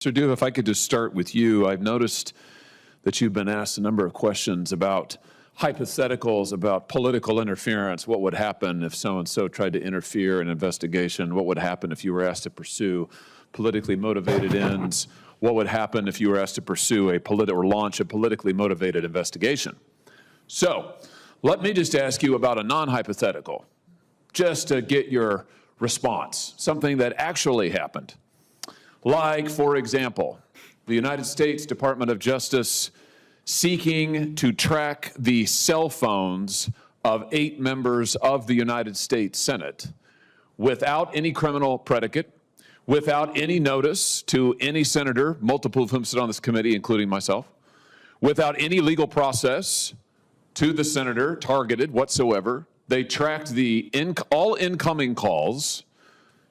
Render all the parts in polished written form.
Mr. Duva, if I could just start with you. I've noticed that you've been asked a number of questions about hypotheticals, about political interference. What would happen if so-and-so tried to interfere in an investigation? What would happen if you were asked to pursue politically motivated ends? What would happen if you were asked to pursue or launch a politically motivated investigation? So let me just ask you about a non-hypothetical, just to get your response, something that actually happened. Like, for example, the United States Department of Justice seeking to track the cell phones of 8 members of the United States Senate without any criminal predicate, without any notice to any senator, multiple of whom sit on this committee, including myself, without any legal process to the senator targeted whatsoever. They tracked all incoming calls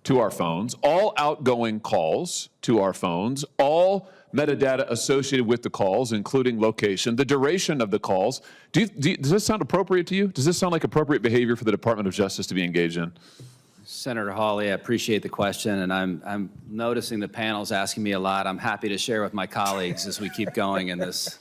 to our phones, all outgoing calls to our phones, all metadata associated with the calls, including location, the duration of the calls. Does this sound appropriate to you? Does this sound like appropriate behavior for the Department of Justice to be engaged in? Senator Hawley, I appreciate the question, and I'm noticing the panel's asking me a lot. I'm happy to share with my colleagues as we keep going in this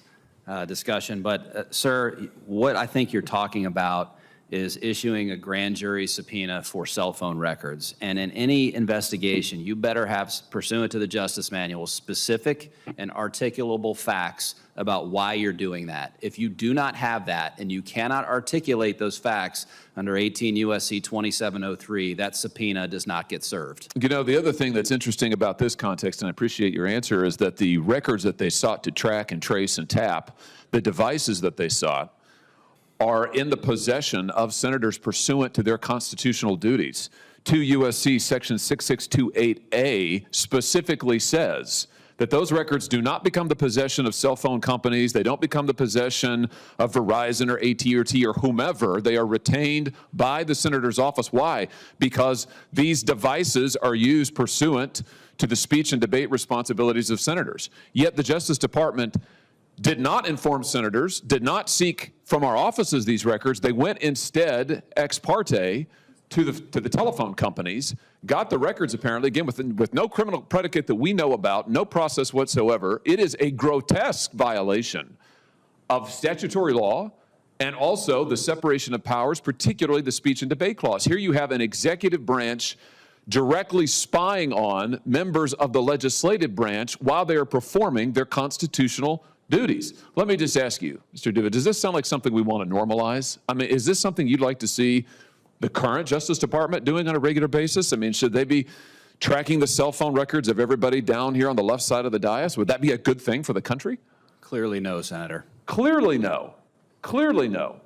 discussion. But, sir, what I think you're talking about is issuing a grand jury subpoena for cell phone records. And in any investigation, you better have, pursuant to the Justice Manual, specific and articulable facts about why you're doing that. If you do not have that and you cannot articulate those facts under 18 U.S.C. 2703, that subpoena does not get served. You know, the other thing that's interesting about this context, and I appreciate your answer, is that the records that they sought to track and trace and tap, the devices that they sought, are in the possession of senators pursuant to their constitutional duties. 2 U.S.C. Section 6628A specifically says that those records do not become the possession of cell phone companies. They don't become the possession of Verizon or AT&T or whomever. They are retained by the senator's office. Why? Because these devices are used pursuant to the speech and debate responsibilities of senators. Yet the Justice Department did not inform senators, did not seek from our offices these records. They went instead ex parte to the telephone companies, got the records apparently, again, with no criminal predicate that we know about, no process whatsoever. It is a grotesque violation of statutory law and also the separation of powers, particularly the speech and debate clause. Here you have an executive branch directly spying on members of the legislative branch while they are performing their constitutional duties. Let me just ask you, Mr. Duva, does this sound like something we want to normalize? I mean, is this something you'd like to see the current Justice Department doing on a regular basis? I mean, should they be tracking the cell phone records of everybody down here on the left side of the dais? Would that be a good thing for the country? Clearly no, Senator. Clearly no. Clearly no.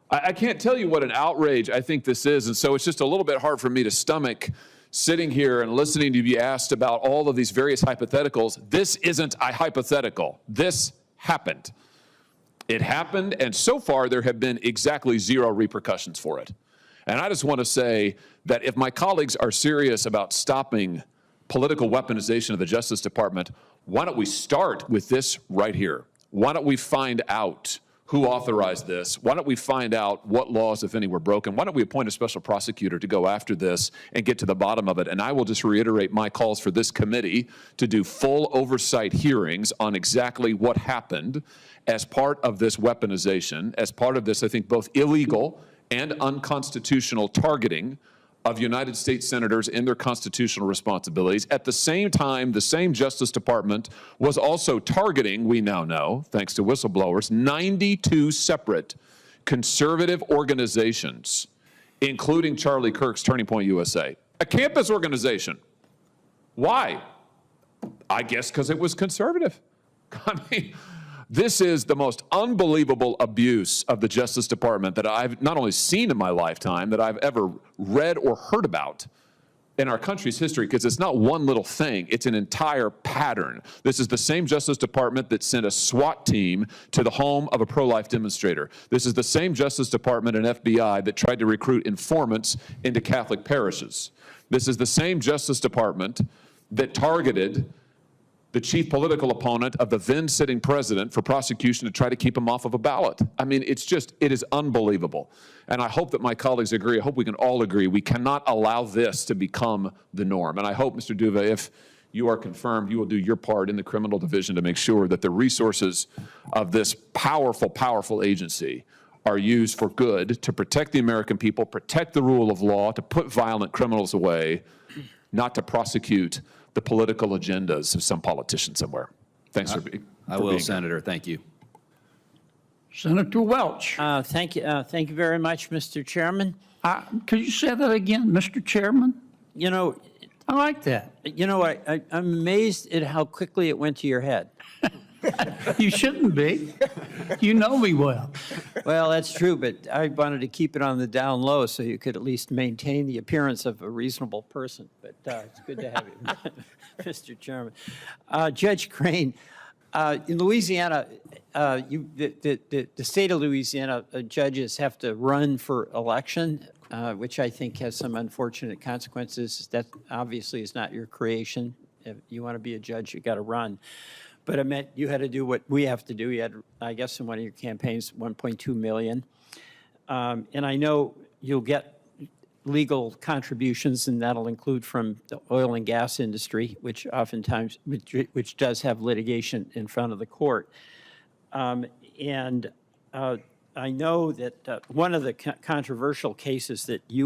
I can't tell you what an outrage I think this is, and so it's just a little bit hard for me to stomach sitting here and listening to be asked about all of these various hypotheticals. This isn't a hypothetical. This happened. It happened, and so far there have been exactly 0 repercussions for it. And I just want to say that if my colleagues are serious about stopping political weaponization of the Justice Department, why don't we start with this right here? Why don't we find out who authorized this? Why don't we find out what laws, if any, were broken? Why don't we appoint a special prosecutor to go after this and get to the bottom of it? And I will just reiterate my calls for this committee to do full oversight hearings on exactly what happened as part of this weaponization, as part of this, I think, both illegal and unconstitutional targeting of United States senators in their constitutional responsibilities. At the same time, the same Justice Department was also targeting, we now know, thanks to whistleblowers, 92 separate conservative organizations, including Charlie Kirk's Turning Point USA, a campus organization. Why? I guess because it was conservative. I mean, this is the most unbelievable abuse of the Justice Department that I've not only seen in my lifetime, that I've ever read or heard about in our country's history, because it's not one little thing, it's an entire pattern. This is the same Justice Department that sent a SWAT team to the home of a pro-life demonstrator. This is the same Justice Department and FBI that tried to recruit informants into Catholic parishes. This is the same Justice Department that targeted the chief political opponent of the then sitting president for prosecution to try to keep him off of a ballot. I mean, it is unbelievable. And I hope that my colleagues agree. I hope we can all agree we cannot allow this to become the norm. And I hope, Mr. Duva, if you are confirmed, you will do your part in the criminal division to make sure that the resources of this powerful, powerful agency are used for good, to protect the American people, protect the rule of law, to put violent criminals away, not to prosecute the political agendas of some politician somewhere. Thanks for being I will, here. Senator. Thank you. Senator Welch. Thank you very much, Mr. Chairman. Could you say that again, Mr. Chairman? You know, I like that. I'm amazed at how quickly it went to your head. You shouldn't be. You know me well. Well, that's true, but I wanted to keep it on the down low so you could at least maintain the appearance of a reasonable person. But it's good to have you, Mr. Chairman. Judge Crane, in Louisiana, the state of Louisiana judges have to run for election, which I think has some unfortunate consequences. That obviously is not your creation. If you want to be a judge, you got to run. But it meant you had to do what we have to do. You had, I guess, in one of your campaigns, $1.2 million. And I know you'll get legal contributions, and that'll include from the oil and gas industry, which oftentimes, which does have litigation in front of the court. And I know that one of the controversial cases that you